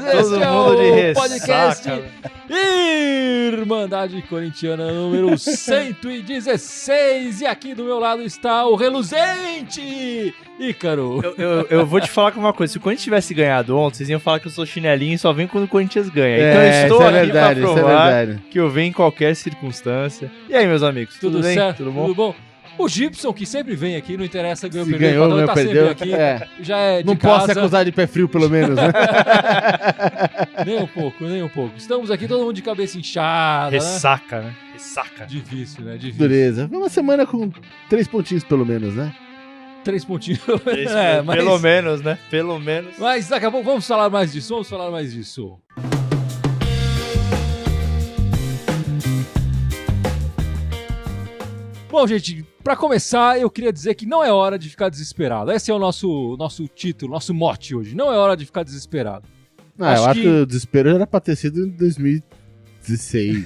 Este é o podcast ressaca. Irmandade Corintiana número 116. E aqui do meu lado está o reluzente Ícaro. Eu vou te falar com uma coisa. Se o Corinthians tivesse ganhado ontem, vocês iam falar que eu sou chinelinho e só venho quando o Corinthians ganha. Então eu estou aqui verdade, pra provar que eu venho em qualquer circunstância. E aí, meus amigos? Tudo bem? certo? Tudo bom? Tudo bom? O Gibson, que sempre vem aqui, não interessa, ganhou, Se perdeu, ganhou, o padrão perdeu. sempre aqui, É. já é de Não casa. posso ser acusado de pé frio, pelo menos, né? Nem um pouco, nem um pouco. Estamos aqui todo mundo de cabeça inchada, Ressaca, né? Ressaca. né? Difícil, né? Difícil. Dureza. Foi uma semana com 3 pontinhos, pelo menos, né? 3 pontinhos. Mas... Pelo menos, né? Pelo menos. Mas daqui a pouco vamos falar mais disso, Bom, gente, pra começar, eu queria dizer que não é hora de ficar desesperado. Esse é o nosso título, nosso mote hoje. Não é hora de ficar desesperado. Eu acho que o desespero era pra ter sido em 2016.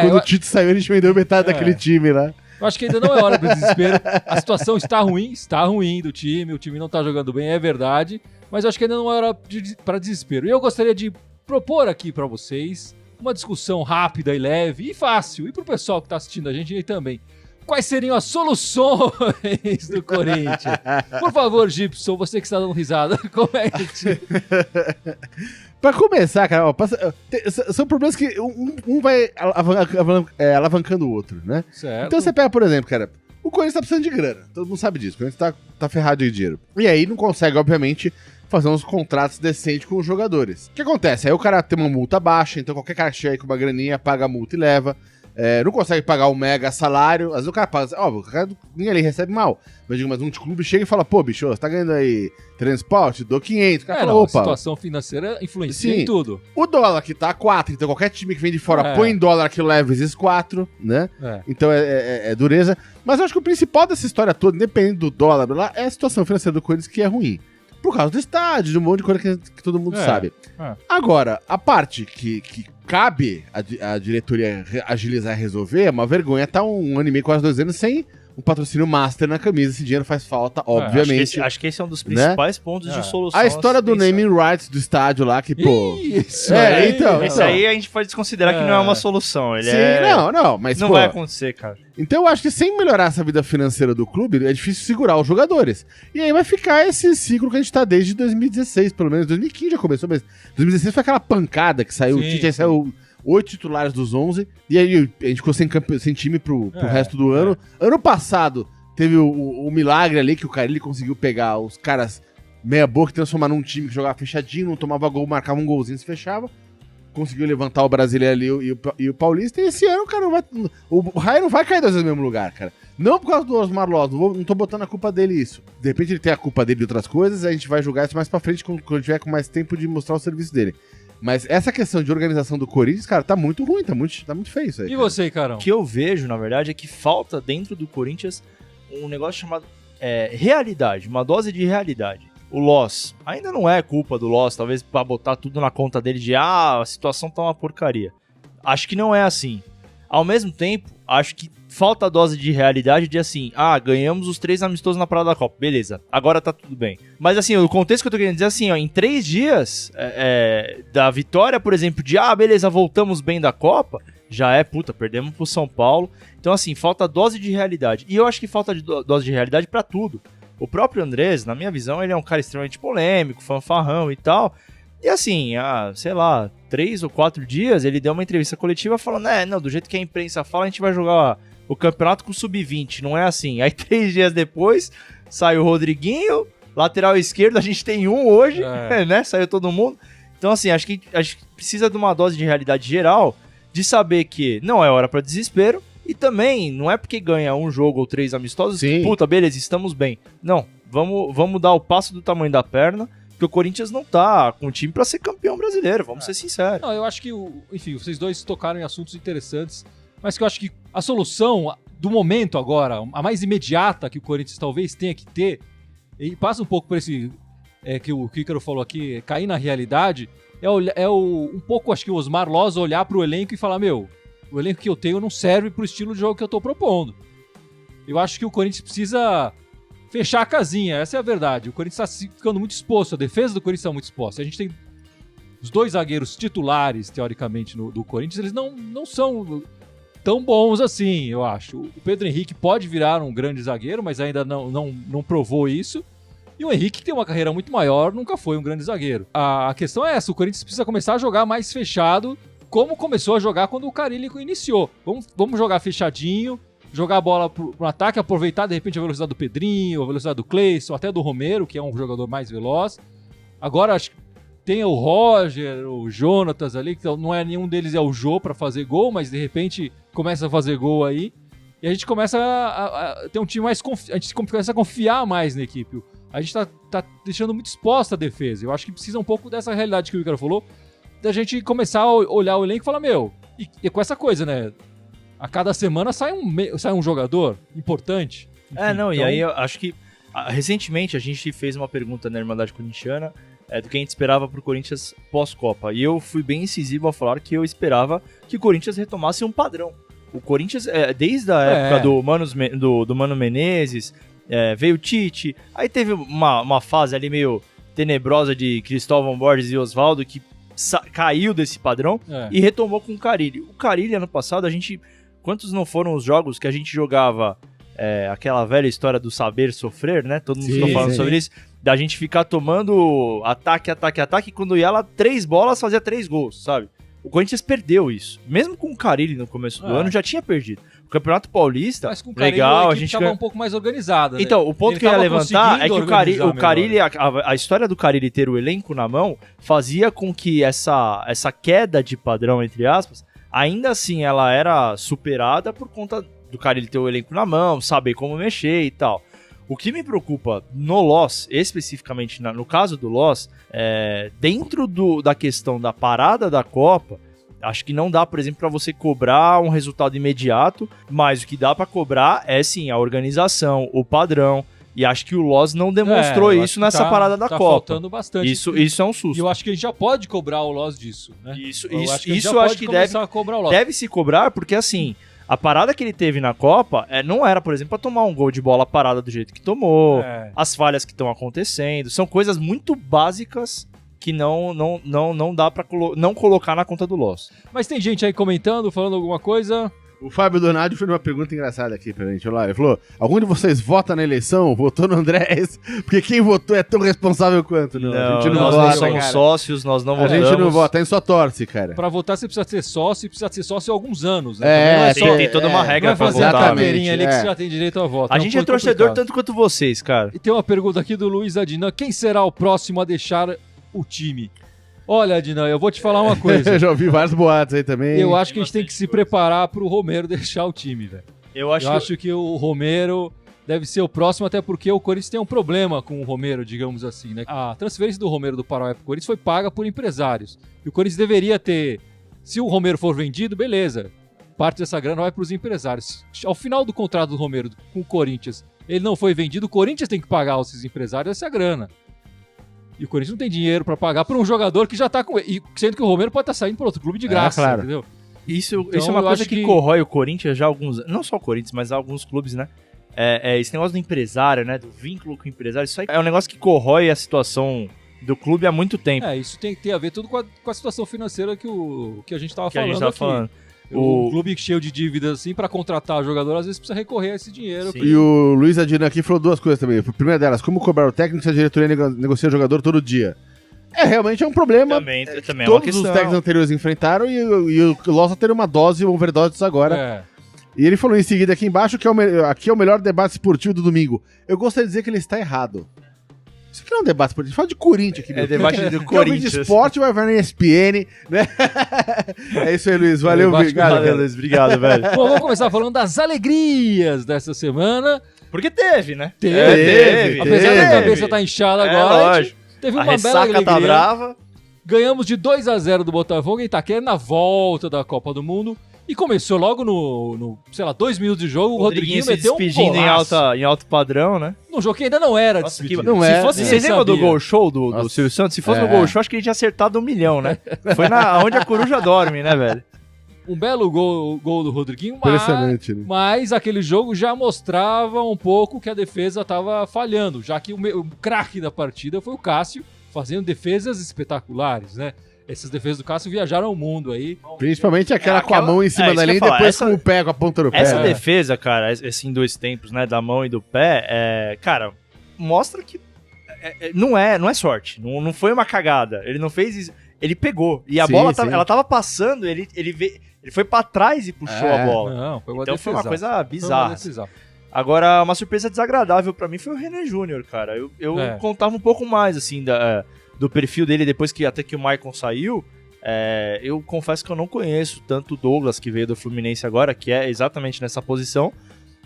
Quando o Tito saiu, a gente vendeu metade daquele time lá. Eu acho que ainda não é hora para desespero. A situação está ruim do time, o time não está jogando bem, é verdade, mas eu acho que ainda não é hora para desespero. E eu gostaria de propor aqui para vocês uma discussão rápida e leve e fácil, e para o pessoal que está assistindo a gente aí também. Quais seriam as soluções do Corinthians? Por favor, Gibson, você que está dando risada, comente. Pra começar, cara, ó, são problemas que um vai alavancando o outro, né? Certo. Então você pega, por exemplo, cara, o Corinthians tá precisando de grana. Todo mundo sabe disso. O Corinthians tá ferrado de dinheiro. E aí não consegue, obviamente, fazer uns contratos decentes com os jogadores. O que acontece? Aí o cara tem uma multa baixa, então qualquer cara que chega aí com uma graninha, paga a multa e leva. Não consegue pagar um mega salário. Às vezes o cara paga, o cara ninguém ali recebe mal. Mas um clube chega e fala, pô, bicho, você tá ganhando aí transporte, dou 500. O cara fala, a opa. situação financeira influencia em tudo. O dólar que tá 4, então qualquer time que vem de fora põe em dólar que leva vezes 4, né? Então é dureza. Mas eu acho que o principal dessa história toda, independente do dólar, é a situação financeira do Corinthians que é ruim. Por causa do estádio, de um monte de coisa que todo mundo sabe. Agora, a parte que cabe a diretoria agilizar e resolver é uma vergonha tá um ano e meio, quase 2 anos sem um patrocínio master na camisa. Esse dinheiro faz falta, obviamente. Acho que esse é um dos principais pontos de solução. A história do naming rights do estádio lá, que, pô... Isso, então. Esse aí a gente pode desconsiderar que não é uma solução. Ele mas não vai acontecer, cara. Então eu acho que sem melhorar essa vida financeira do clube, é difícil segurar os jogadores. E aí vai ficar esse ciclo que a gente tá desde 2016, pelo menos. 2015 já começou, mas 2016 foi aquela pancada que saiu, o Tite aí saiu 8 titulares dos 11, e aí a gente ficou sem time pro resto do ano. Ano passado teve o milagre ali, que o Carille conseguiu pegar os caras meia boca e transformar num time que jogava fechadinho, não tomava gol, marcava um golzinho e se fechava. Conseguiu levantar o brasileiro ali e o paulista, e esse ano, cara, o Raio não vai cair 2 vezes no mesmo lugar, cara. Não por causa do Osmar Loz, não tô botando a culpa dele isso. De repente ele tem a culpa dele de outras coisas, a gente vai julgar isso mais pra frente quando tiver com mais tempo de mostrar o serviço dele. Mas essa questão de organização do Corinthians, cara, tá muito ruim, tá muito feio isso aí. E você, Carão? O que eu vejo, na verdade, é que falta dentro do Corinthians um negócio chamado realidade, uma dose de realidade. O Loss, ainda não é culpa do Loss, talvez pra botar tudo na conta dele de a situação tá uma porcaria. Acho que não é assim. Ao mesmo tempo, acho que falta a dose de realidade de assim, ganhamos os 3 amistosos na Parada da Copa, beleza, agora tá tudo bem. Mas assim, o contexto que eu tô querendo dizer é assim, em 3 dias da vitória, por exemplo, de beleza, voltamos bem da Copa, já perdemos pro São Paulo. Então assim, falta dose de realidade. E eu acho que falta dose de realidade pra tudo. O próprio Andrés, na minha visão, ele é um cara extremamente polêmico, fanfarrão e tal. E assim, 3 ou 4 dias, ele deu uma entrevista coletiva falando, do jeito que a imprensa fala, a gente vai jogar o campeonato com o Sub-20, não é assim. Aí 3 dias depois, sai o Rodriguinho, lateral esquerdo, a gente tem um hoje, né? Saiu todo mundo. Então assim, acho que precisa de uma dose de realidade geral, de saber que não é hora para desespero, e também, não é porque ganha um jogo ou 3 amistosos, que, beleza, estamos bem. Não, vamos dar o passo do tamanho da perna, porque o Corinthians não tá com time pra ser campeão brasileiro, vamos ser sinceros. Não, eu acho que, enfim, vocês dois tocaram em assuntos interessantes, mas que eu acho que a solução do momento agora, a mais imediata que o Corinthians talvez tenha que ter, e passa um pouco por esse que o Ícaro falou aqui, cair na realidade, um pouco, acho que o Osmar Loz olhar pro elenco e falar, o elenco que eu tenho não serve pro estilo de jogo que eu tô propondo. Eu acho que o Corinthians precisa fechar a casinha, essa é a verdade. O Corinthians está ficando muito exposto, a defesa do Corinthians está muito exposta. A gente tem os 2 zagueiros titulares, teoricamente, do Corinthians, eles não são tão bons assim, eu acho. O Pedro Henrique pode virar um grande zagueiro, mas ainda não provou isso. E o Henrique, que tem uma carreira muito maior, nunca foi um grande zagueiro. A questão é essa, o Corinthians precisa começar a jogar mais fechado, como começou a jogar quando o Carille iniciou. Vamos jogar fechadinho, jogar a bola pro ataque, aproveitar de repente a velocidade do Pedrinho, a velocidade do Cleison, até do Romero, que é um jogador mais veloz. Agora acho que tem o Roger, o Jonatas ali, que não é nenhum deles é o Jô pra fazer gol, mas de repente começa a fazer gol aí. E a gente começa a ter um time mais... A gente começa a confiar mais na equipe. A gente tá deixando muito exposta a defesa. Eu acho que precisa um pouco dessa realidade que o Ícaro falou, da gente começar a olhar o elenco e falar, e com essa coisa, né? A cada semana sai um jogador importante. Enfim, e aí eu acho que recentemente a gente fez uma pergunta na Irmandade Corintiana do que a gente esperava pro Corinthians pós-Copa. E eu fui bem incisivo ao falar que eu esperava que o Corinthians retomasse um padrão. O Corinthians, desde a época do Mano Menezes, veio o Tite, aí teve uma fase ali meio tenebrosa de Cristóvão Borges e Oswaldo, que caiu desse padrão e retomou com o Carille. O Carille, ano passado, quantos não foram os jogos que a gente jogava aquela velha história do saber sofrer, né? Todo mundo ficou falando sobre isso, da gente ficar tomando ataque, e quando ia lá 3 bolas, fazia 3 gols, sabe? O Corinthians perdeu isso. Mesmo com o Carille no começo do ano, já tinha perdido. O Campeonato Paulista, mas com o Carille, legal, a gente estava um pouco mais organizada, né? Então, o ponto que eu ia levantar é que o Carille, a história do Carille ter o elenco na mão, fazia com que essa queda de padrão, entre aspas, ainda assim ela era superada por conta do Carille ter o elenco na mão, saber como mexer e tal. O que me preocupa no Loss, especificamente no caso do Loss, dentro da questão da parada da Copa, acho que não dá, por exemplo, para você cobrar um resultado imediato, mas o que dá para cobrar é sim a organização, o padrão. E acho que o Loss não demonstrou isso nessa parada da Copa. Faltando bastante. Isso é um susto. E eu acho que a gente já pode cobrar o Loss disso, né? Isso acho que deve se cobrar, porque assim, a parada que ele teve na Copa não era, por exemplo, para tomar um gol de bola parada do jeito que tomou, as falhas que estão acontecendo, são coisas muito básicas que não dá pra não colocar na conta do Loss. Mas tem gente aí comentando, falando alguma coisa. O Fábio Donadio fez uma pergunta engraçada aqui pra gente. Olha lá, ele falou: algum de vocês vota na eleição? Votou no Andrés? Porque quem votou é tão responsável quanto. Não, a gente não nós vota, não somos cara. Sócios, nós não votamos. A gente não vota, a gente só torce, cara. Pra votar você precisa ser sócio e precisa ser sócio há alguns anos, né? Tem toda uma regra pra fazer votar. a carteirinha ali que você já tem direito a voto. A gente é torcedor tanto quanto vocês, cara. E tem uma pergunta aqui do Luiz Adnan: quem será o próximo a deixar o time? Olha, Adnan, eu vou te falar uma coisa. Eu já ouvi vários boatos aí também. Eu acho que a gente tem que se preparar pro Romero deixar o time, velho. Eu acho que o Romero deve ser o próximo, até porque o Corinthians tem um problema com o Romero, digamos assim, né? A transferência do Romero do Paraguai pro Corinthians foi paga por empresários. E o Corinthians deveria ter... Se o Romero for vendido, beleza. Parte dessa grana vai pros empresários. Ao final do contrato do Romero com o Corinthians, ele não foi vendido, o Corinthians tem que pagar aos empresários essa grana. E o Corinthians não tem dinheiro pra pagar pra um jogador que já tá com ele. E sendo que o Romero pode estar saindo pra outro clube de graça, claro. Entendeu? Isso é uma coisa que corrói o Corinthians já há alguns... Não só o Corinthians, mas alguns clubes, né? Esse negócio do empresário, né? Do vínculo com o empresário. Isso aí é um negócio que corrói a situação do clube há muito tempo. Isso tem a ver tudo com a situação financeira que a gente tava falando aqui. O clube cheio de dívidas, assim, pra contratar jogador, às vezes precisa recorrer a esse dinheiro. E o Luiz Adina aqui falou 2 coisas também. A primeira delas, como cobrar o técnico se a diretoria negocia o jogador todo dia? Realmente é um problema. Também é uma todos questão. Os técnicos anteriores enfrentaram e o Loss ter uma overdose agora. E ele falou em seguida aqui embaixo que aqui é o melhor debate esportivo do domingo. Eu gostaria de dizer que ele está errado. Isso aqui não é um debate político, fala de Corinthians aqui. Debate do Corinthians. De esporte vai na ESPN, né? É isso aí, Luiz. Valeu, obrigado. Valeu, Luiz. Obrigado, velho. Bom, vamos começar falando das alegrias dessa semana. Porque teve, né? Teve. Apesar da cabeça estar inchada agora, lógico. Teve uma bela alegria. Tá brava. Ganhamos de 2-0 do Botafogo em Itaquera na volta da Copa do Mundo. E começou logo no 2 minutos de jogo, o Rodriguinho meteu um golaço. em alto padrão, né? Num jogo que ainda não era despedido. Você lembra do gol show do Silvio Santos? Se fosse no gol show, acho que ele tinha acertado 1 milhão, né? Foi onde a coruja dorme, né, velho? um belo gol do Rodriguinho, Impressionante, né? mas aquele jogo já mostrava um pouco que a defesa estava falhando, já que o craque da partida foi o Cássio, fazendo defesas espetaculares, né? Essas defesas do Cássio viajaram o mundo aí. Principalmente aquela com a mão em cima da linha e depois com o pé, com a ponta do pé. Essa defesa, cara, assim, em 2 tempos, né, da mão e do pé, cara, mostra que não é sorte, não foi uma cagada, ele não fez isso, ele pegou, e a bola, ela tava passando, ele foi pra trás e puxou a bola. Não, foi uma então defesa. foi uma coisa bizarra. Agora, uma surpresa desagradável pra mim foi o René Júnior, cara, eu contava um pouco mais, assim, do perfil dele depois que até que o Maicon saiu. Eu confesso que eu não conheço tanto o Douglas, que veio do Fluminense agora, que é exatamente nessa posição,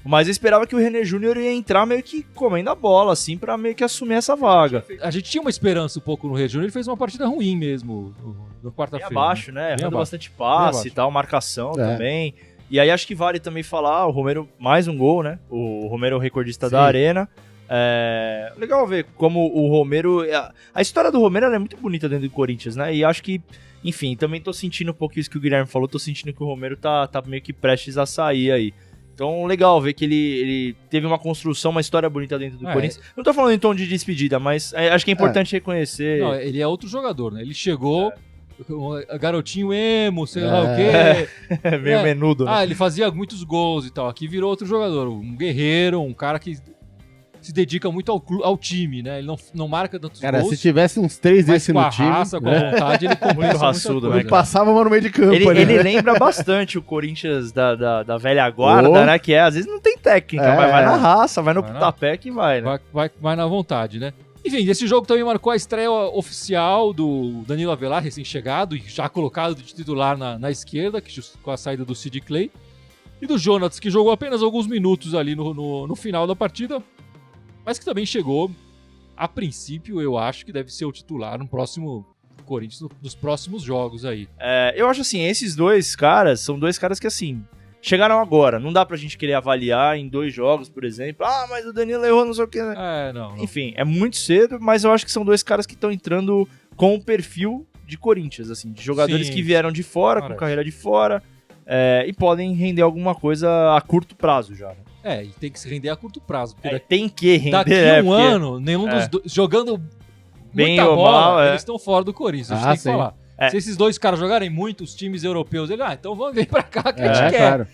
mas eu esperava que o René Júnior ia entrar meio que comendo a bola, assim, pra meio que assumir essa vaga. A gente tinha uma esperança um pouco no René Júnior, ele fez uma partida ruim mesmo no quarta-feira. Bem abaixo, né? Errando bastante passe e tal, marcação também. E aí acho que vale também falar, o Romero, mais um gol, né? O Romero é o recordista da Arena. Legal ver como o Romero... A história do Romero é muito bonita dentro do Corinthians, né? E acho que, enfim, também tô sentindo um pouco isso que o Guilherme falou, tô sentindo que o Romero tá meio que prestes a sair aí. Então, legal ver que ele teve uma construção, uma história bonita dentro do Corinthians. Não tô falando em tom de despedida, mas acho que é importante reconhecer... Não, ele é outro jogador, né? Ele chegou... garotinho emo, sei lá o quê. Meio menudo, né? Ele fazia muitos gols e tal. Aqui virou outro jogador, um guerreiro, um cara que se dedica muito ao time, né? Ele não marca tantos gols. Cara, se tivesse uns 3 desses no time... Com a raça, com a vontade, ele compensa muito raçudo, né? Ele passava uma no meio de campo. Ele lembra bastante o Corinthians da velha guarda, né? Que às vezes não tem técnica, mas vai na raça, vai no pontapé que vai, né? Vai na vontade, né? Enfim, esse jogo também marcou a estreia oficial do Danilo Avelar, recém-chegado, e já colocado de titular na esquerda, com a saída do Sid Clay. E do Jonas, que jogou apenas alguns minutos ali no final da partida, mas que também chegou, a princípio, eu acho que deve ser o titular no próximo Corinthians, nos próximos jogos aí. Eu acho assim, esses dois caras são dois caras que, assim, chegaram agora. Não dá pra gente querer avaliar em 2 jogos, por exemplo. Mas o Danilo errou, não sei o que, né? Não. Enfim, é muito cedo, mas eu acho que são dois caras que estão entrando com o perfil de Corinthians, assim, de jogadores que vieram de fora, com carreira de fora, e podem render alguma coisa a curto prazo já, né? E tem que se render a curto prazo. Porque tem que render. Daqui um ano, nenhum dos dois... Jogando bem muita ou bola, mal, eles estão fora do Corinthians. A gente tem que falar. Se esses dois caras jogarem muito, os times europeus, então vamos vir pra cá que a gente quer. Claro.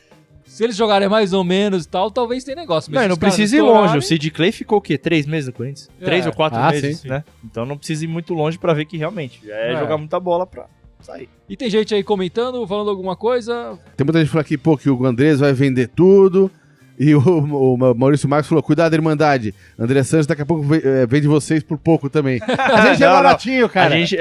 Se eles jogarem mais ou menos e tal, talvez tenha negócio. Mas não precisa ir longe. O Sid Clay ficou o quê? 3 meses no Corinthians? 3 ou 4 meses, né? Então não precisa ir muito longe pra ver que realmente jogar muita bola pra sair. E tem gente aí comentando, falando alguma coisa. Tem muita gente falando aqui, que o Andrés vai vender tudo. E o Maurício Marcos falou, cuidado, Irmandade. André Santos daqui a pouco vende vocês por pouco também. A gente é baratinho, cara. A gente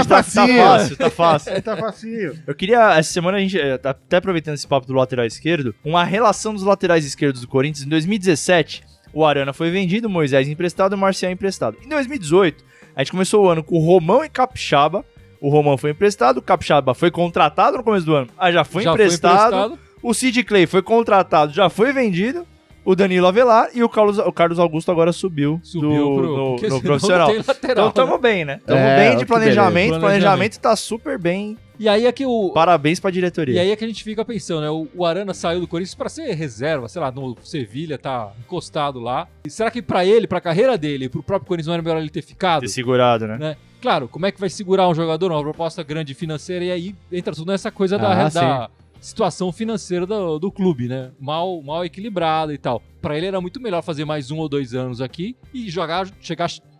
tá fácil. Tá facinho. Eu queria, essa semana, a gente, até aproveitando esse papo do lateral esquerdo, uma relação dos laterais esquerdos do Corinthians. Em 2017, o Arana foi vendido, o Moisés emprestado e o Marcial emprestado. Em 2018, a gente começou o ano com o Romão e Capixaba. O Romão foi emprestado, o Capixaba foi contratado no começo do ano. Já foi emprestado. O Sid Clay foi contratado, já foi vendido. O Danilo Avelar e o Carlos Augusto agora subiu no profissional. Então tamo bem, né? Tamo bem de planejamento. O planejamento tá super bem. E aí é que Parabéns pra diretoria. E aí é que a gente fica pensando, né? O Arana saiu do Corinthians pra ser reserva, sei lá, no Sevilha, tá encostado lá. E será que pra ele, pra carreira dele, pro próprio Corinthians não era melhor ele ter ficado? Ter segurado, né? Claro, como é que vai segurar um jogador? Uma proposta grande financeira, e aí entra tudo nessa coisa da situação financeira do clube, né? Mal equilibrada e tal. Pra ele era muito melhor fazer mais 1 ou 2 anos aqui e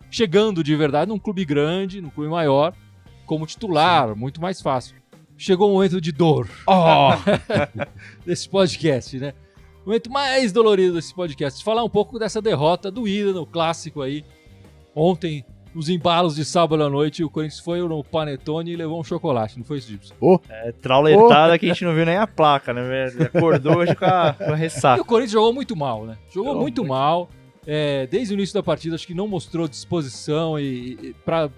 chegando de verdade num clube grande, num clube maior, como titular, muito mais fácil. Chegou o momento de dor desse podcast, né? O momento mais dolorido desse podcast. Falar um pouco dessa derrota doída no clássico aí. Ontem, nos embalos de sábado à noite, o Corinthians foi no Panetone e levou um chocolate, não foi isso, Gibson? Trauletada que a gente não viu nem a placa, né? Ele acordou hoje com a ressaca. E o Corinthians jogou muito mal, né? Jogou muito mal. Desde o início da partida, acho que não mostrou disposição pra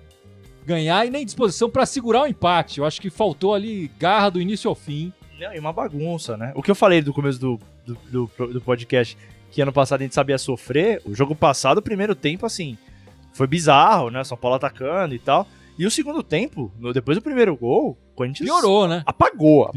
ganhar e nem disposição pra segurar o empate. Eu acho que faltou ali garra do início ao fim. E uma bagunça, né? O que eu falei do começo do podcast, que ano passado a gente sabia sofrer, o jogo passado, o primeiro tempo, assim... Foi bizarro, né? São Paulo atacando e tal. E o segundo tempo, depois do primeiro gol, o Corinthians Piorou, né? apagou,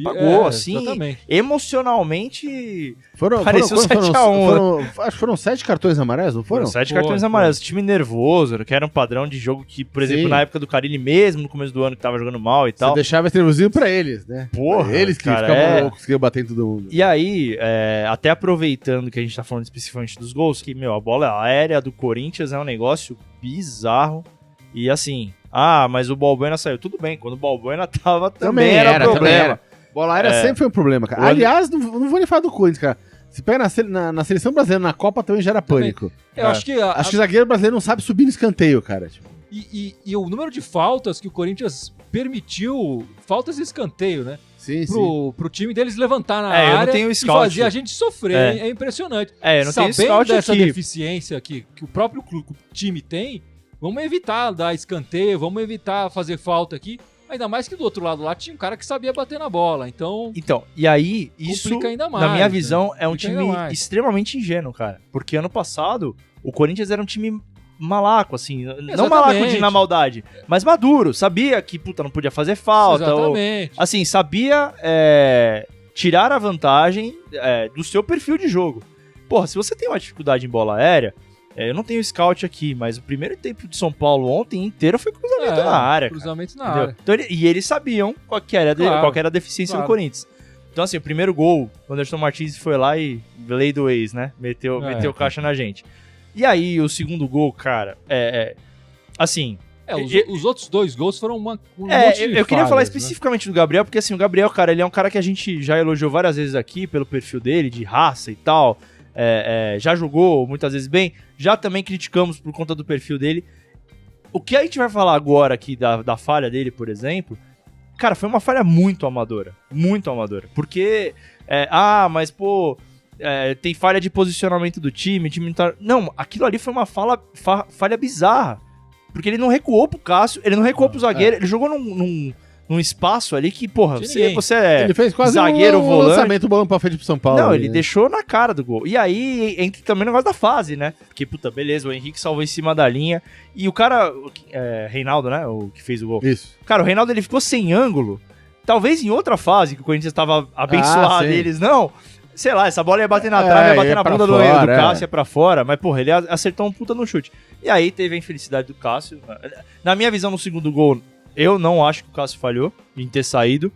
assim, Exatamente. emocionalmente Foram pareceu 7-1. acho que foram 7 cartões amarelos, não foram? 7 Foi, cartões foi. amarelos, time nervoso, que era um padrão de jogo que, por exemplo, Sim. na época do Carille mesmo, no começo do ano, que tava jogando mal e Você tal. deixava esse nervosinho pra eles, né? Porra, Pra eles que cara, ficavam loucos, que iam bater em todo mundo. E aí, até aproveitando que a gente tá falando especificamente dos gols, que, a bola aérea do Corinthians é um negócio bizarro. E assim, mas o Balbuena saiu. Tudo bem, quando o Balbuena tava também era problema. Bola aérea sempre foi um problema, cara. O- Aliás, não vou nem falar do Corinthians, cara. Se pega na seleção brasileira, na Copa também gera pânico. Eu acho que Acho que o zagueiro brasileiro não sabe subir no escanteio, cara. Tipo. e o número de faltas que o Corinthians permitiu, faltas de escanteio, né? Sim, Pro time deles levantar na eu não área tenho e scout. fazer a gente sofrer. É impressionante. Eu não tenho Sabendo scout dessa aqui. deficiência que o próprio time tem, vamos evitar dar escanteio, vamos evitar fazer falta aqui. Ainda mais que do outro lado lá tinha um cara que sabia bater na bola. Então, E aí, isso, complica ainda mais, na minha né? visão, é um Complica time ainda mais. extremamente ingênuo, cara. Porque ano passado, o Corinthians era um time malaco, assim. Não Exatamente. malaco na maldade, mas maduro. Sabia que, não podia fazer falta. Ou, exatamente. assim, sabia tirar a vantagem do seu perfil de jogo. Porra, se você tem uma dificuldade em bola aérea, eu não tenho scout aqui, mas o primeiro tempo de São Paulo ontem inteiro foi cruzamento na área. Cara, Cruzamento na entendeu? área. Então, e eles sabiam qual que era a deficiência Claro. do Corinthians. Então, assim, o primeiro gol, o Anderson Martins foi lá e lei do ex, né? Meteu caixa na gente. E aí, o segundo gol, cara, assim... Os outros dois gols foram um monte de eu queria falhas, falar né? especificamente do Gabriel, porque assim, o Gabriel, cara, ele é um cara que a gente já elogiou várias vezes aqui pelo perfil dele, de raça e tal. Já jogou muitas vezes bem, já também criticamos por conta do perfil dele. O que a gente vai falar agora aqui da falha dele, por exemplo, cara, foi uma falha muito amadora, porque, mas pô, tem falha de posicionamento do time, o time não tá... Não, aquilo ali foi uma falha bizarra, porque ele não recuou pro Cássio, ele não recuou pro zagueiro, ele jogou num espaço ali que, porra, você Ele fez quase zagueiro, um volante. lançamento bolando pra frente pro São Paulo. Não, ali, ele né? deixou na cara do gol. E aí entra também o negócio da fase, né? Porque, beleza, o Henrique salvou em cima da linha. E o cara, Reinaldo, né? O que fez o gol. Isso. Cara, o Reinaldo ele ficou sem ângulo. Talvez em outra fase que o Corinthians tava abençoado sim. deles, não. Sei lá, essa bola ia bater na trave, ia bater ia na pra bunda do fora, Cássio, ia pra fora. Mas, porra, ele acertou um puta no chute. E aí teve a infelicidade do Cássio. Na minha visão, no segundo gol, eu não acho que o Cássio falhou em ter saído.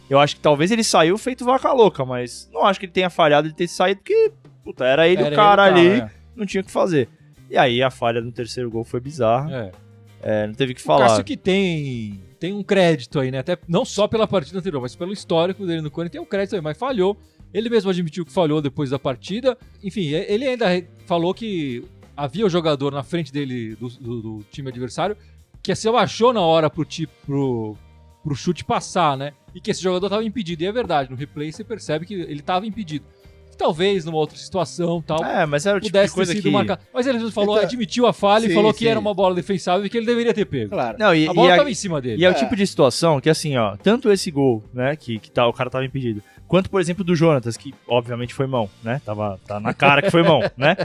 Eu acho que talvez ele saiu feito vaca louca, mas não acho que ele tenha falhado de ter saído, porque, era ele o cara ali, não tinha o que fazer. E aí a falha no terceiro gol foi bizarra. Não teve o que O falar. Cássio que tem um crédito aí, né? Até não só pela partida anterior, mas pelo histórico dele no Corinthians, tem um crédito aí, mas falhou. Ele mesmo admitiu que falhou depois da partida. Enfim, ele ainda falou que havia o jogador na frente dele, do time adversário, que se abaixou na hora pro chute passar, né? E que esse jogador estava impedido. E é verdade, no replay você percebe que ele estava impedido. Que talvez numa outra situação tal, mas era o tipo de pudesse ter coisa sido que... marcado. Mas ele falou, Então, admitiu a falha e sim, falou que sim. era uma bola defensável e que ele deveria ter pego. Claro. Não, A bola estava em cima dele. E é o tipo de situação que, assim, ó, tanto esse gol, né, que o cara tava impedido, quanto, por exemplo, do Jonatas, que obviamente foi mão, né? Tá na cara que foi mão, né?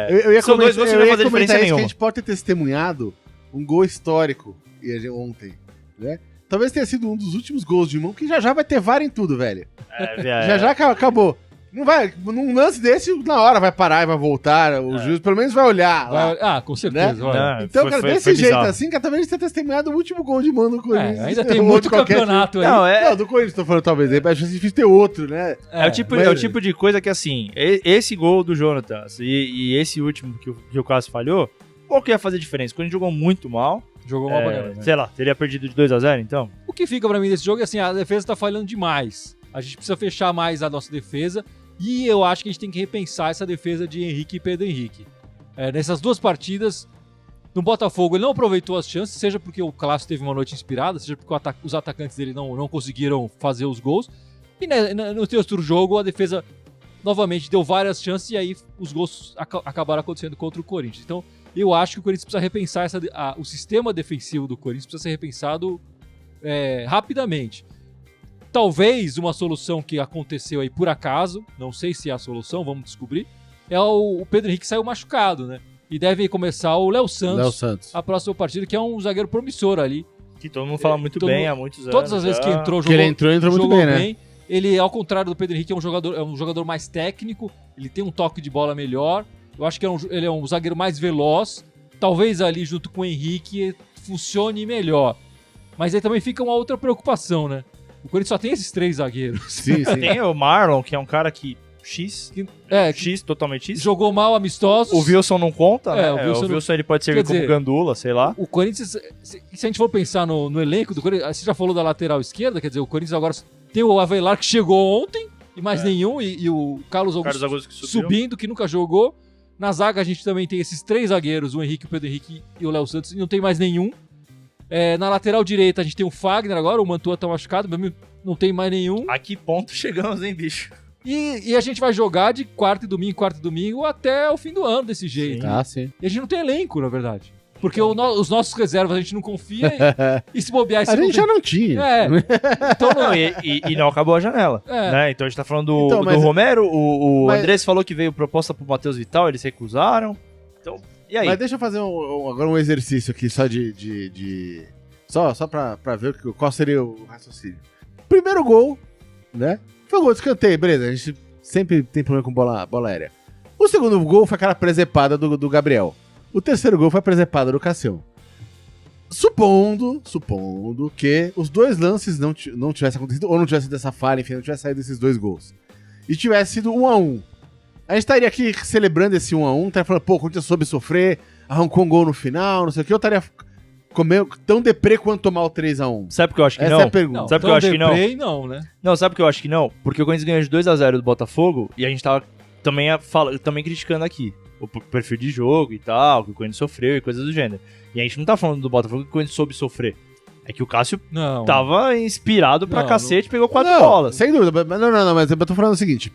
Eu ia São dois gols que não vai fazer comentar diferença isso, que nenhuma. a gente pode ter testemunhado um gol histórico ontem, né? Talvez tenha sido um dos últimos gols de mão, que já vai ter VAR em tudo, velho. Já acabou. Não vai, num lance desse, na hora vai parar e vai voltar, o juiz pelo menos vai olhar lá. Com certeza. Né? Olha. Então, cara, desse jeito bizarro. assim, que talvez a gente tenha testemunhado o último gol de mão do Corinthians. Ainda tem Ou muito de qualquer campeonato aí. Não, Não, do Corinthians tô falando talvez, aí acho difícil ter outro, né? É o tipo de coisa que, assim, esse gol do Jonatas e esse último que o Cássio falhou, qual que ia fazer diferença? Quando a gente jogou muito mal, Jogou mal pra caramba. né? sei lá, teria perdido de 2-0, então? O que fica pra mim desse jogo é assim, a defesa tá falhando demais. A gente precisa fechar mais a nossa defesa e eu acho que a gente tem que repensar essa defesa de Henrique e Pedro Henrique. Nessas duas partidas, no Botafogo ele não aproveitou as chances, seja porque o Cássio teve uma noite inspirada, seja porque os atacantes dele não conseguiram fazer os gols. E no terceiro jogo a defesa novamente deu várias chances e aí os gols acabaram acontecendo contra o Corinthians. Então eu acho que o Corinthians precisa repensar o sistema defensivo do Corinthians precisa ser repensado rapidamente. Talvez uma solução que aconteceu aí por acaso, não sei se é a solução, vamos descobrir, é o Pedro Henrique saiu machucado, né? E deve começar o Léo Léo Santos. a próxima partida, que é um zagueiro promissor ali. Que todo mundo fala muito bem há muitos anos. Todas as vezes que entrou, Que ele entrou muito jogou bem, né? Ele, ao contrário do Pedro Henrique, é um jogador mais técnico, ele tem um toque de bola melhor. Eu acho que ele é um zagueiro mais veloz. Talvez ali, junto com o Henrique, funcione melhor. Mas aí também fica uma outra preocupação, né? O Corinthians só tem esses 3 zagueiros. Sim, sim. Tem o Marlon, que é um cara que... X, totalmente X. Jogou mal amistosos. O Wilson não conta, né? O Wilson Ele pode servir como gandula, sei lá. O Corinthians, se a gente for pensar no elenco do Corinthians, você já falou da lateral esquerda, quer dizer, o Corinthians agora tem o Avelar que chegou ontem, e mais nenhum, e o Carlos Augusto que subindo, que nunca jogou. Na zaga a gente também tem esses 3 zagueiros, o Henrique, o Pedro Henrique e o Léo Santos, e não tem mais nenhum. Na lateral direita a gente tem o Fagner agora, o Mantua tá machucado, não tem mais nenhum. A que ponto chegamos, hein, bicho? E a gente vai jogar de quarta e domingo, até o fim do ano desse jeito. Sim. E a gente não tem elenco, na verdade. Porque os nossos reservas a gente não confia e se bobear... A gente já não tinha. Então não... E não acabou a janela. Né? Então a gente tá falando do Romero, o Andrés falou que veio proposta pro Matheus Vital, eles recusaram. Então, e aí? Mas deixa eu fazer agora um exercício aqui só Só pra ver qual seria o raciocínio. Primeiro gol, né? Foi um gol de escanteio, beleza. A gente sempre tem problema com bola aérea. O segundo gol foi aquela presepada do Gabriel. O terceiro gol foi a presepada do Cassião. Supondo que os 2 lances não tivessem acontecido, ou não tivesse sido dessa falha, enfim, não tivesse saído desses 2 gols. E tivesse sido 1-1. A gente estaria aqui celebrando esse 1-1, estaria falando, pô, o Corinthians soube sofrer, arrancou um gol no final, não sei o que, eu estaria tão deprê quanto tomar o 3-1. Sabe porque eu acho que Essa não? é a pergunta. Sabe porque eu acho que não? Não, né? Não, sabe porque eu acho que não? Porque o Corinthians ganhou de 2-0 do Botafogo e a gente tava também criticando aqui o perfil de jogo e tal, que o Corinthians sofreu e coisas do gênero. E a gente não tá falando do Botafogo que o Corinthians soube sofrer. É que o Cássio tava inspirado pra cacete e pegou 4 bolas. Sem dúvida. Não, mas eu tô falando o seguinte.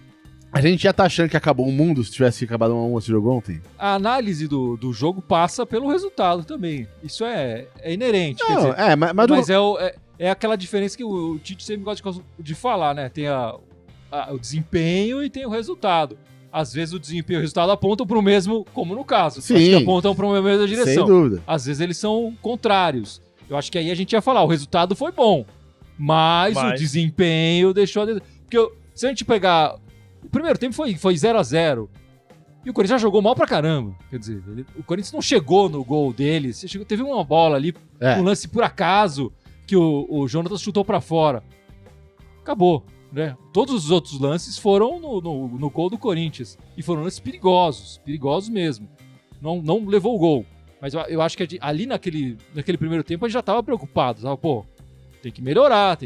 A gente já tá achando que acabou o mundo se tivesse acabado 1-1 esse jogo ontem? A análise do jogo passa pelo resultado também. Isso é inerente. Não, quer dizer, mas é aquela diferença que o Tite sempre gosta de falar, né? Tem o desempenho e tem o resultado. Às vezes o desempenho e o resultado apontam pro mesmo, como no caso. Sim. Acho que apontam pra mesma direção. Sem dúvida. Às vezes eles são contrários. Eu acho que aí a gente ia falar, o resultado foi bom, mas o desempenho deixou... Porque se a gente pegar... O primeiro tempo foi 0-0. E o Corinthians já jogou mal pra caramba. Quer dizer, o Corinthians não chegou no gol dele. Teve uma bola ali, um lance por acaso, que o Jonathan chutou pra fora. Acabou, né? Todos os outros lances foram no gol do Corinthians. E foram lances perigosos mesmo. Não levou o gol. Mas eu acho que ali naquele primeiro tempo a gente já tava preocupado. Tava, pô, tem que melhorar,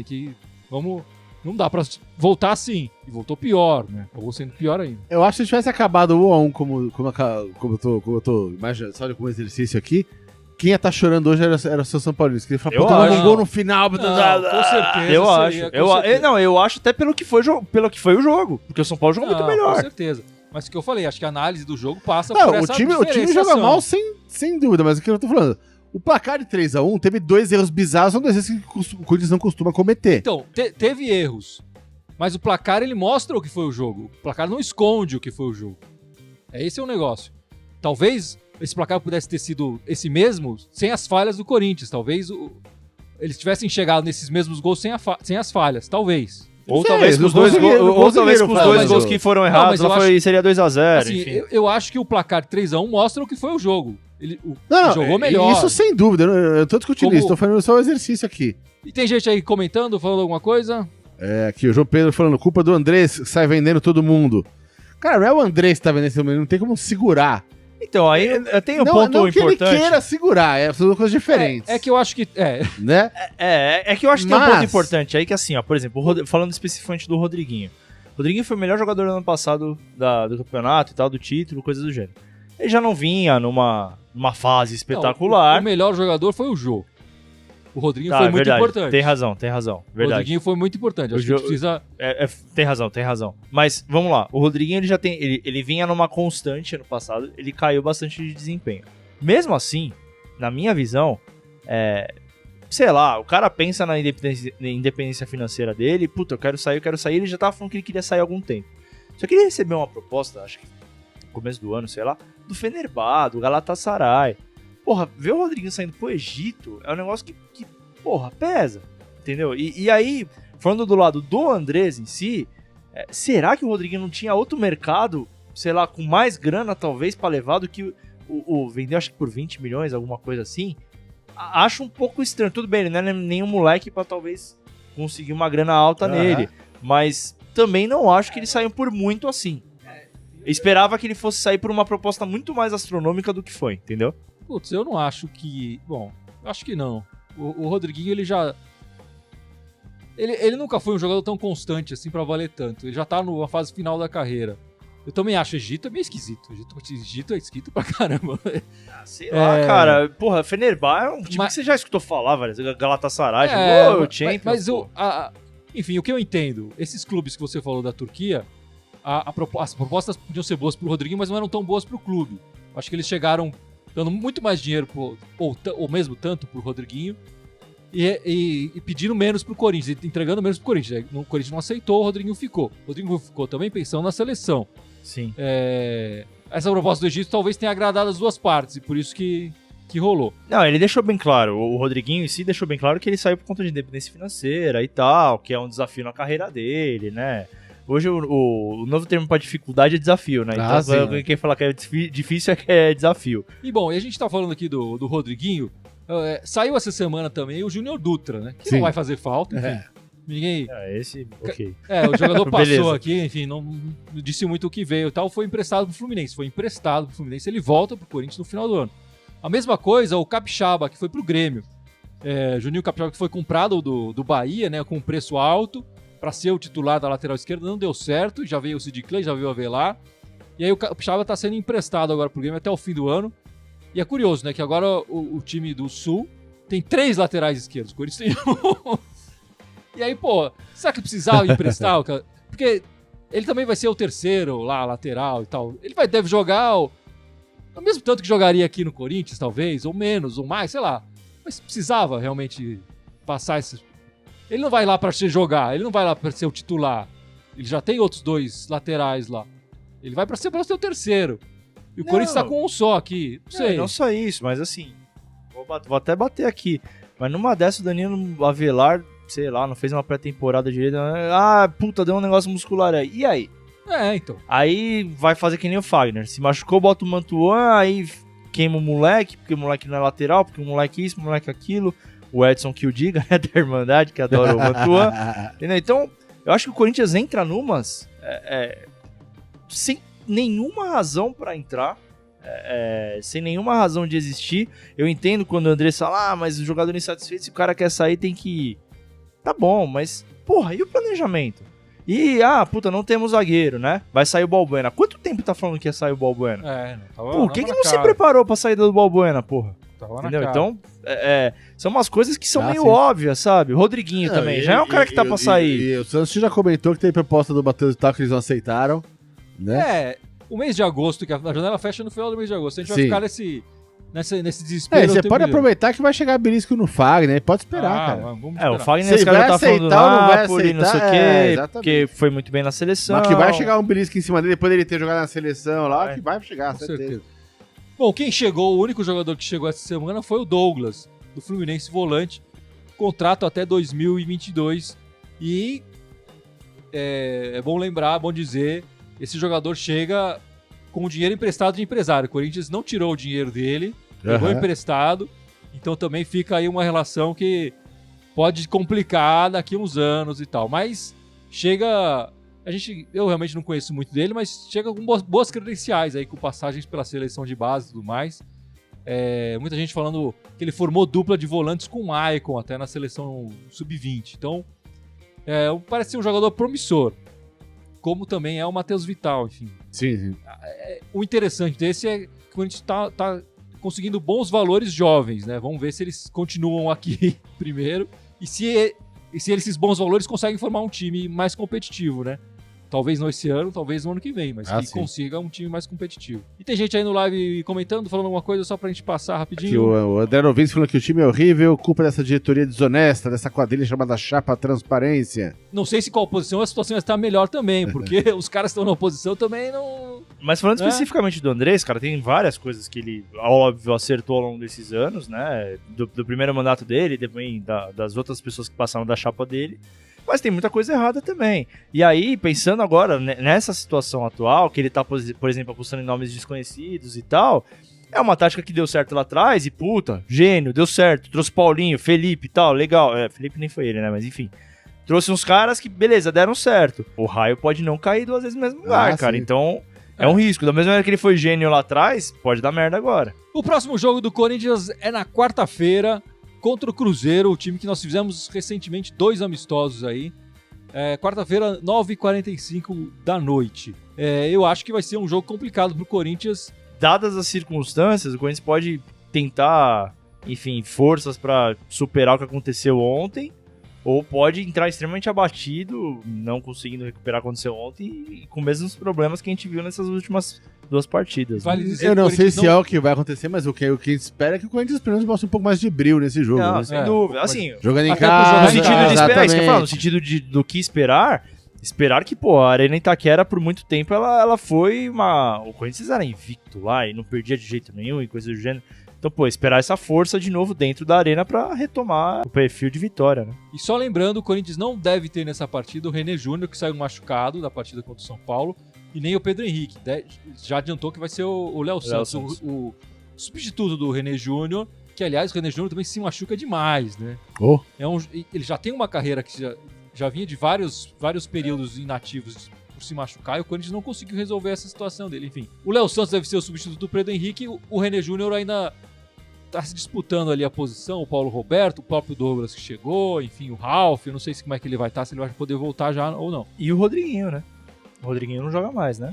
não dá pra voltar assim. E voltou pior, né? Ou sendo pior ainda. Eu acho que se tivesse acabado 1-1 como eu tô imaginando, só com um exercício aqui, quem ia estar chorando hoje era o seu São Paulo. Que ele falou, pô, tomamos um gol no final. Com certeza. Eu acho até pelo que foi o jogo. Porque o São Paulo jogou muito melhor. Com certeza. Mas o que eu falei, acho que a análise do jogo passa por essa o time joga mal sem dúvida, mas o que eu tô falando? O placar de 3-1 teve 2 erros bizarros, são 2 erros que o Corinthians não costuma cometer. Então, teve erros, mas o placar ele mostra o que foi o jogo. O placar não esconde o que foi o jogo. Esse é o negócio. Talvez esse placar pudesse ter sido esse mesmo sem as falhas do Corinthians. Talvez eles tivessem chegado nesses mesmos gols sem as falhas. Talvez. Ou talvez com os dois gols que foram errados, seria 2-0. Assim, eu acho que o placar 3-1 mostra o que foi o jogo. Ele jogou melhor. Isso sem dúvida, eu tô discutindo isso, tô fazendo só um exercício aqui. E tem gente aí comentando, falando alguma coisa? Aqui o João Pedro falando, culpa do Andrés, sai vendendo todo mundo. Cara, não é o Andrés que tá vendendo todo mundo, não tem como segurar. Então, aí tem um ponto não importante. Não que ele queira segurar, são coisas diferentes. É que eu acho que... Né? É que eu acho que tem um ponto importante aí que assim, ó, por exemplo, falando especificamente do Rodriguinho. O Rodriguinho foi o melhor jogador do ano passado do campeonato e tal, do título, coisas do gênero. Ele já não vinha numa fase espetacular. O melhor jogador foi o Jô. O Rodriguinho foi muito importante. Tem razão. Verdade. O Rodriguinho foi muito importante. Acho que precisa... Tem razão. Mas, vamos lá. O Rodriguinho, ele vinha numa constante ano passado, ele caiu bastante de desempenho. Mesmo assim, na minha visão, sei lá, o cara pensa na independência financeira dele, puta, eu quero sair, ele já tava falando que ele queria sair há algum tempo. Só que ele recebeu uma proposta, acho que começo do ano, sei lá, do Fenerbahçe, do Galatasaray. Porra, ver o Rodriguinho saindo pro Egito é um negócio que porra, pesa, entendeu? E aí, falando do lado do Andrés em si, será que o Rodriguinho não tinha outro mercado, sei lá, com mais grana talvez pra levar do que o vendeu, acho que por 20 milhões, alguma coisa assim? Acho um pouco estranho. Tudo bem, ele não é nenhum moleque pra talvez conseguir uma grana alta nele, mas também não acho que ele saiu por muito assim. Esperava que ele fosse sair por uma proposta muito mais astronômica do que foi, entendeu? Putz, eu não acho que... Bom, acho que não. O Rodriguinho, ele já... Ele nunca foi um jogador tão constante assim pra valer tanto. Ele já tá na fase final da carreira. Eu também acho Egito é meio esquisito. Egito é esquisito pra caramba. Sei lá, cara. Porra, Fenerbahçe é um time que você já escutou falar, velho. Galatasaray, Champions. Enfim, o que eu entendo, esses clubes que você falou da Turquia, as propostas podiam ser boas pro Rodriguinho, mas não eram tão boas pro clube. Acho que eles chegaram dando muito mais dinheiro, ou mesmo tanto pro Rodriguinho, e pedindo menos pro Corinthians, entregando menos pro Corinthians. O Corinthians não aceitou, o Rodriguinho ficou. O Rodriguinho ficou também pensando na seleção. Sim. Essa proposta do Egito talvez tenha agradado as duas partes, e por isso que rolou. Não, ele deixou bem claro, o Rodriguinho em si deixou bem claro que ele saiu por conta de independência financeira e tal, que é um desafio na carreira dele, né? Hoje o novo termo para dificuldade é desafio, né? Então quem fala que é difícil é que é desafio. E bom, e a gente tá falando aqui do Rodriguinho, saiu essa semana também o Júnior Dutra, né? Que não vai fazer falta, enfim. Ninguém... ok. O jogador passou aqui, enfim, não disse muito o que veio e tal, foi emprestado pro Fluminense. Ele volta pro Corinthians no final do ano. A mesma coisa, o Capixaba, que foi pro Grêmio. Juninho Capixaba, que foi comprado do Bahia, né, com um preço alto, para ser o titular da lateral esquerda, não deu certo, já veio o Sid Clay, já veio o Avelar, e aí o Capixaba tá sendo emprestado agora pro Grêmio até o fim do ano, e é curioso, né, que agora o time do Sul tem 3 laterais esquerdos, o Corinthians tem um. E aí, pô, será que precisava emprestar? Porque ele também vai ser o terceiro lá, lateral e tal, ele deve jogar o mesmo tanto que jogaria aqui no Corinthians, talvez, ou menos, ou mais, sei lá, mas precisava realmente passar esses... Ele não vai lá pra jogar, ele não vai lá pra ser o titular. Ele já tem outros 2 laterais lá. Ele vai pra ser o terceiro. E o Corinthians tá com um só aqui. Não sei. Não só isso, mas assim, vou até bater aqui. Mas numa dessa o Danilo Avelar, sei lá, não fez uma pré-temporada direito. Puta, deu um negócio muscular aí. E aí? Então. Aí vai fazer que nem o Fagner. Se machucou, bota o Mantuan, aí queima o moleque, porque o moleque não é lateral, porque o moleque isso, o moleque aquilo. O Edson que o diga, né, da Irmandade, que adora o Mantuan. Entendeu? Então, eu acho que o Corinthians entra numas sem nenhuma razão pra entrar, sem nenhuma razão de existir. Eu entendo quando o André fala, mas o jogador insatisfeito, se o cara quer sair, tem que ir. Tá bom, mas, porra, e o planejamento? E, não temos zagueiro, né? Vai sair o Balbuena. Quanto tempo tá falando que ia sair o Balbuena? Por que não se preparou pra saída do Balbuena, porra? Entendeu? Então, são umas coisas que são meio óbvias, sabe? O Rodriguinho também, já é um cara que tá pra sair. E o Santos já comentou que tem proposta do Matheus Vital que eles não aceitaram, né? O mês de agosto, que a janela fecha no final do mês de agosto, a gente vai ficar nesse desespero. Você pode aproveitar que vai chegar Belisco no Fagner, pode esperar, cara. Vamos esperar. O Fagner, esse cara já tá falando do Napoli, não sei o quê, porque foi muito bem na seleção. Mas que vai chegar um Belisco em cima dele, depois dele ter jogado na seleção lá, que vai chegar, com certeza. Bom, quem chegou, o único jogador que chegou essa semana foi o Douglas, do Fluminense, volante. Contrato até 2022. E é bom lembrar, bom dizer, esse jogador chega com o dinheiro emprestado de empresário. O Corinthians não tirou o dinheiro dele, pegou emprestado. Então também fica aí uma relação que pode complicar daqui a uns anos e tal. Mas chega... Eu realmente não conheço muito dele, mas chega com boas credenciais aí, com passagens pela seleção de base e tudo mais. Muita gente falando que ele formou dupla de volantes com o Maicon, até na seleção sub-20. Então, parece ser um jogador promissor. Como também é o Matheus Vital, enfim. Sim. O interessante desse é que a gente tá conseguindo bons valores jovens, né? Vamos ver se eles continuam aqui primeiro. E se esses bons valores conseguem formar um time mais competitivo, né? Talvez não esse ano, talvez no ano que vem, mas que consiga um time mais competitivo. E tem gente aí no live comentando, falando alguma coisa só pra gente passar rapidinho. Aqui, o André Novinski falando que o time é horrível, culpa dessa diretoria desonesta, dessa quadrilha chamada Chapa Transparência. Não sei se com a oposição a situação está melhor também, porque os caras que estão na oposição também Mas falando especificamente do Andrés, cara, tem várias coisas que ele, óbvio, acertou ao longo desses anos, né? Do primeiro mandato dele, também das outras pessoas que passaram da chapa dele. Mas tem muita coisa errada também. E aí, pensando agora nessa situação atual, que ele tá, por exemplo, apostando em nomes desconhecidos e tal, é uma tática que deu certo lá atrás e, puta, gênio, deu certo. Trouxe Paulinho, Felipe e tal, legal. Felipe nem foi ele, né? Mas enfim. Trouxe uns caras que, beleza, deram certo. O raio pode não cair 2 vezes no mesmo lugar, cara. Sim. Então, é um risco. Da mesma maneira que ele foi gênio lá atrás, pode dar merda agora. O próximo jogo do Corinthians é na quarta-feira contra o Cruzeiro, o time que nós fizemos recentemente 2 amistosos aí. Quarta-feira, 9h45 da noite. Eu acho que vai ser um jogo complicado pro Corinthians. Dadas as circunstâncias, o Corinthians pode tentar, enfim, forças pra superar o que aconteceu ontem. Ou pode entrar extremamente abatido, não conseguindo recuperar o que aconteceu ontem e com os mesmos problemas que a gente viu nessas últimas 2 partidas. Vale dizer eu que não sei se é o que vai acontecer, mas o que espera é que o Corinthians pelo menos mostre um pouco mais de brilho nesse jogo. Não, né? sem dúvida. Assim, jogando em até casa, no sentido de esperar, isso que eu falo, no exatamente. sentido do que esperar que, pô, a Arena Itaquera por muito tempo ela foi uma... O Corinthians era invicto lá e não perdia de jeito nenhum e coisa do gênero. Então, pô, esperar essa força de novo dentro da arena pra retomar o perfil de vitória, né? E só lembrando, o Corinthians não deve ter nessa partida o René Júnior, que saiu machucado da partida contra o São Paulo, e nem o Pedro Henrique. Já adiantou que vai ser o Léo Santos, o substituto do René Júnior, que, aliás, o René Júnior também se machuca demais, né? Ele já tem uma carreira que já vinha de vários períodos inativos por se machucar, e o Corinthians não conseguiu resolver essa situação dele. Enfim, o Léo Santos deve ser o substituto do Pedro Henrique, o René Júnior ainda tá se disputando ali a posição, o Paulo Roberto, o próprio Douglas que chegou, enfim, o Ralf, eu não sei como é que ele vai estar, se ele vai poder voltar já ou não. E o Rodriguinho, né? O Rodriguinho não joga mais, né?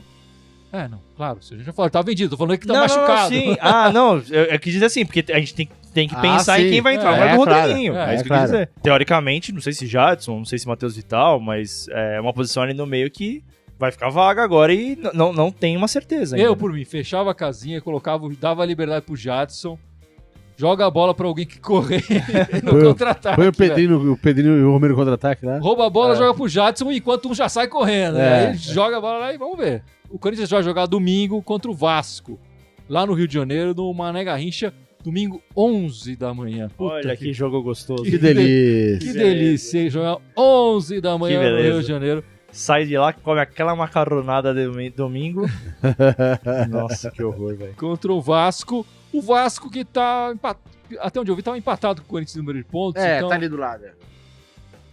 Não, claro, se a gente já falou, tá vendido, tô falando que tá machucado. Não, sim. Não, eu quis dizer assim, porque a gente tem que pensar em quem vai entrar, mas o Rodriguinho. Claro. É isso que eu quis dizer. Teoricamente, não sei se Jadson, não sei se Matheus Vital, mas é uma posição ali no meio que vai ficar vaga agora e não tem uma certeza ainda. Eu, por mim, fechava a casinha, dava a liberdade pro Jadson, joga a bola pra alguém que correr no contra-ataque. Põe o Pedrinho e o Romero no contra-ataque lá. Rouba a bola, joga pro Jadson, enquanto um já sai correndo. Aí joga a bola lá e vamos ver. O Corinthians vai jogar domingo contra o Vasco, lá no Rio de Janeiro, no Mané Garrincha, domingo 11 da manhã. Puta Olha que jogo gostoso. Que delícia. Que delícia, hein? Jogar 11 da manhã no Rio de Janeiro. Sai de lá, come aquela macarronada de domingo. Nossa, que horror, velho. Contra o Vasco. O Vasco que tá, até onde eu vi, tava empatado com o Corinthians no número de pontos. Então, tá ali do lado.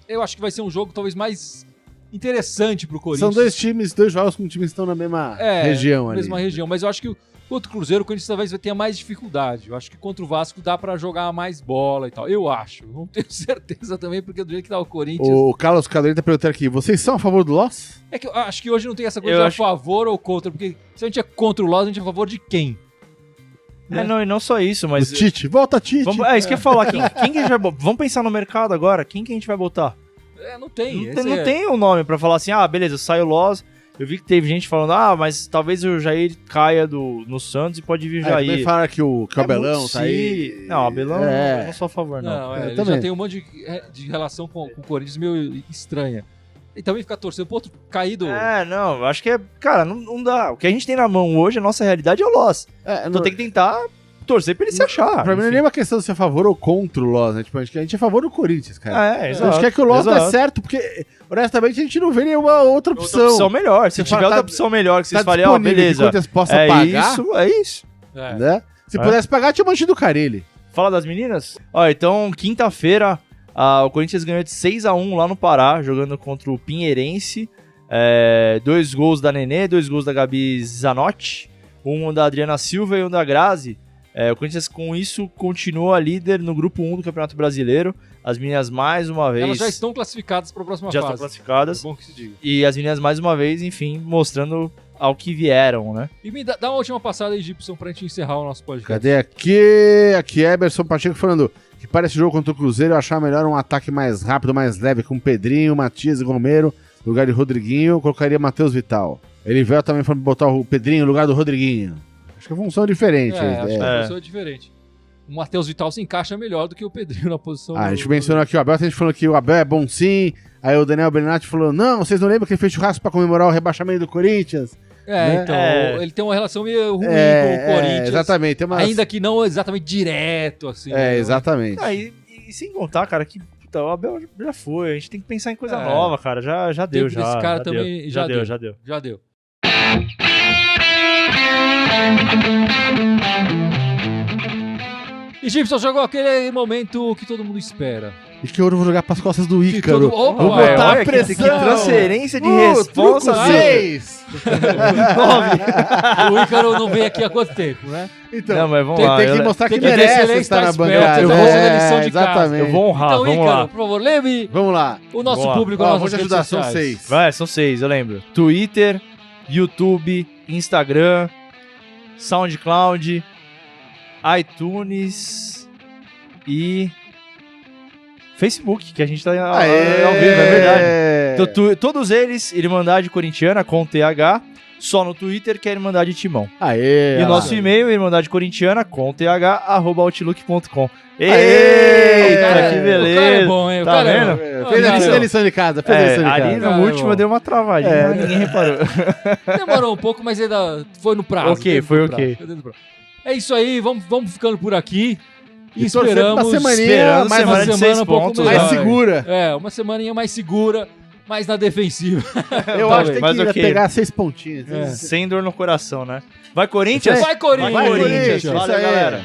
eu acho que vai ser um jogo talvez mais interessante pro Corinthians. São dois jogos com times que estão na mesma região ali. Mesma região, mas eu acho que contra o Cruzeiro, o Corinthians talvez vai ter mais dificuldade. Eu acho que contra o Vasco dá pra jogar mais bola e tal. Eu acho. Não tenho certeza também, porque do jeito que tá o Corinthians... O Carlos Cadeirinho tá perguntando aqui, vocês são a favor do Loss? É que eu acho que hoje não tem essa coisa de a favor ou contra, porque se a gente é contra o Loss, a gente é a favor de quem? Não, e não só isso, mas... O Tite, volta Tite! Isso que eu ia falar, quem que a gente vai botar? Vamos pensar no mercado agora, quem que a gente vai botar? Não tem. Não tem um nome pra falar assim, beleza, sai o Loss. Eu vi que teve gente falando, mas talvez o Jair caia no Santos e pode vir o Jair. Também falaram que o Abelão tá aí. Não, o Abelão eu não sou a favor, não. Ele também. já tem um monte de relação com o Corinthians meio estranha. E também ficar torcendo pro outro caído. Não, acho que cara, não dá. O que a gente tem na mão hoje, a nossa realidade é o Loss. Então tem que tentar torcer pra ele se achar. Pra mim não é nem uma questão de ser a favor ou contra o Loss, né? Tipo, a gente é a favor do Corinthians, cara. Exato. A gente quer que o Loss dê certo, porque, honestamente, a gente não vê nenhuma outra opção. Outra opção melhor. Se tiver outra opção melhor, que vocês falem, beleza. Que o Corinthians possa pagar. É isso. Né? Se pudesse pagar, tinha mantido o Carille. Fala das meninas? Então, quinta-feira, o Corinthians ganhou de 6-1 lá no Pará, jogando contra o Pinheirense. 2 gols da Nenê, 2 gols da Gabi Zanotti, um da Adriana Silva e um da Grazi. O Corinthians, com isso, continua líder no grupo 1 do Campeonato Brasileiro. As meninas, mais uma vez... Elas já estão classificadas para a próxima fase. Já estão classificadas. É bom que se diga. E as meninas, mais uma vez, enfim, mostrando ao que vieram, né? E me dá uma última passada aí, Gibson, pra gente encerrar o nosso podcast. Cadê aqui? Aqui, Eberson Pacheco falando que para esse jogo contra o Cruzeiro eu achava melhor um ataque mais rápido, mais leve, com Pedrinho, Matias e Romero, no lugar de Rodriguinho, colocaria Matheus Vital. Ele veio também falando botar o Pedrinho no lugar do Rodriguinho. Acho que a função é diferente. Acho que a função é diferente. O Matheus Vital se encaixa melhor do que o Pedrinho na posição. A gente mencionou aqui o Abel, a gente falou que o Abel é bom sim. Aí o Daniel Bernatti falou, não, vocês não lembram que ele fez churrasco pra comemorar o rebaixamento do Corinthians? né? Então, ele tem uma relação meio ruim com o É, Corinthians. exatamente. Tem umas... Ainda que não exatamente direto, assim. né? exatamente. E sem contar, cara, que puta, o Abel já foi. A gente tem que pensar em coisa É. nova, cara. Já deu, tempo já. desse cara já também deu, já deu. já deu. Já deu. E Gibson chegou aquele momento que todo mundo espera. E que eu vou jogar pras costas do Que Ícaro. todo- Opa, Vou olha botar a que pressão. transferência de responsa, truco velho. 6. O Ícaro não veio aqui há quanto tempo, né? Então, Não, mas vamos tem, lá. tem que eu- mostrar que tem que ver se merece ele estar na está esperto, bancada. eu vou fazer a lição de casa. Exatamente. Eu vou honrar, Então, vamos Ícaro, lá. por favor, lembre Vamos lá. o nosso Vamos lá. público Ó, nas vou te nossas ajudar, redes são sociais. 6. Vai, são 6, eu lembro. Twitter, YouTube, Instagram, SoundCloud, iTunes e Facebook, que a gente tá ao vivo, é verdade. Então, todos eles, Irmandade Corintiana com TH, só no Twitter que é Irmandade Timão. Aê. E o ó. nosso e-mail, Irmandade Corintiana com th@outlook.com. Aê! Eita, O cara- que O cara é beleza. bom, hein? O Tá cara é vendo? bom. Fez Ah, a cara, lição de casa. Fez a lição de Ali casa. no Cara, último bom. deu uma travadinha, mas ninguém reparou. Demorou um pouco, mas ainda foi no prazo. Ok, dentro foi do ok. prazo, foi dentro do prazo. É isso aí, vamos ficando por aqui. E E torcer pra esperamos semaninha Esperando mais semana uma de semana 6 um pouco pontos. melhor. mais segura. Uma semaninha mais segura, mais na defensiva. Eu Tá acho que bem. tem Mas que ok. pegar 6 pontinhos. É. Sem dor no coração, né? Vai Corinthians? Vai, Corinthians! Vai, Corinthians! Isso Valeu, aí. galera!